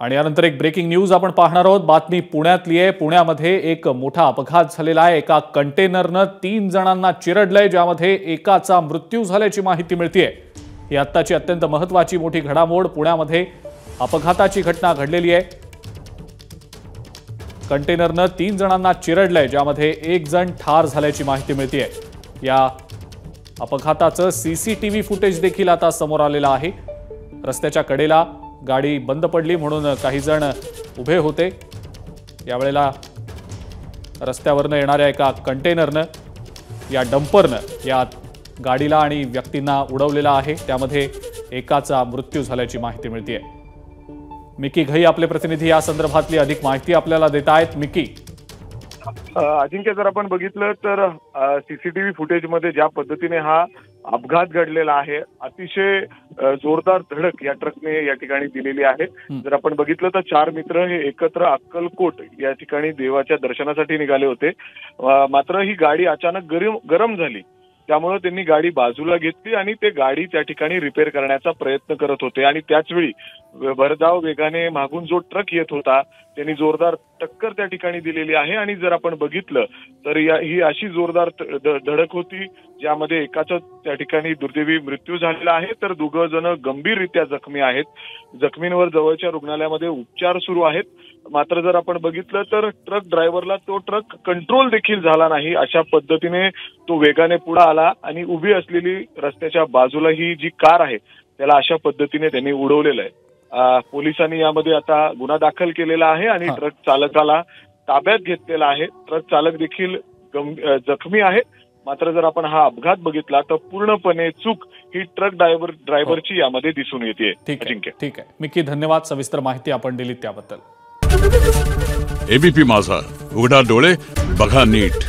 आणि यानंतर एक ब्रेकिंग न्यूज आपण पाहणार आहोत। बातमी पुण्यातली आहे। पुण्यामध्ये एक मोठा अपघात झालेला आहे। एका कंटेनरने 3 जणांना चिरडलंय, ज्यामध्ये एकाचा मृत्यू झाल्याची माहिती मिळतेय। ही आत्ताची अत्यंत महत्त्वाची मोठी घडामोड। पुण्यामध्ये अपघाताची घटना घडलेली आहे। कंटेनरने 3 जणांना चिरडलंय, ज्यामध्ये एक जण ठार झाल्याची माहिती मिळतेय। या अपघाताचं सीसीटीव्ही फुटेज देखील आता समोर आलेलं आहे। रस्त्याच्या कडेला गाडी बंद पडली म्हणून काही जण उभे होते। यावेळेला रस्त्यावरनं येणाऱ्या एका कंटेनरनं या डंपरनं या गाडीला आणि व्यक्तींना उडवलेला आहे। त्यामध्ये एकाचा मृत्यू झाल्याची माहिती मिळतेय। मिकी घई आपले प्रतिनिधी या संदर्भातली अधिक माहिती आपल्याला देत आहेत। मिकी, अजिंक्य, जर आपण बघितलं तर सीसीटीव्ही फुटेजमध्ये ज्या पद्धतीने हा अपघात घडलेला आहे, अतिशय जोरदार धडक या ट्रकने या ठिकाणी दिलेली आहे। जर आपण बघितलं तर 4 मित्र हे एकत्र अक्कलकोट या ठिकाणी देवाच्या दर्शनासाठी निघाले होते। मात्र ही गाडी अचानक गरम झाली, त्यामुळे त्यांनी गाडी बाजूला घेतली आणि ते गाडी त्या ठिकाणी रिपेअर करण्याचा प्रयत्न करत होते। आणि त्याचवेळी भरधाव वेगाने मागून जो ट्रक येत होता त्यांनी जोरदार टक्कर त्या ठिकाणी दिलेली आहे। आणि जर आपण बघितलं तर ही अशी जोरदार धडक होती ज्यामध्ये एकाचा त्या ठिकाणी दुर्दैवी मृत्यू झालेला आहे, तर 2 जण गंभीररित्या जखमी आहेत। जखमींवर जवळच्या रुग्णालयामध्ये उपचार सुरू आहेत। मात्र जर आपण बघितलं तर ट्रक ड्रायव्हरला तो ट्रक कंट्रोल देखील झाला नाही। अशा पद्धतीने तो वेगाने पुढे आला आणि उभी असलेली रस्त्याच्या बाजूला ही जी कार आहे त्याला अशा पद्धतीने त्यांनी उडवलेलं आहे। पोलिसांनी यामध्ये आता गुन्हा दाखल केलेला आहे आणि ट्रक चालकाला ताब्यात घेतलेला आहे। ट्रक चालक देखील जखमी आहे। मात्र जर आपण हा अपघात बघितला तर पूर्णपणे चूक ही ट्रक ड्रायव्हरची यामध्ये दिसून येते। ठीक आहे मिकी, धन्यवाद। सविस्तर माहिती आपण दिली त्याबद्दल। एबीपी माझा, उघडा डोळे बघा नीट।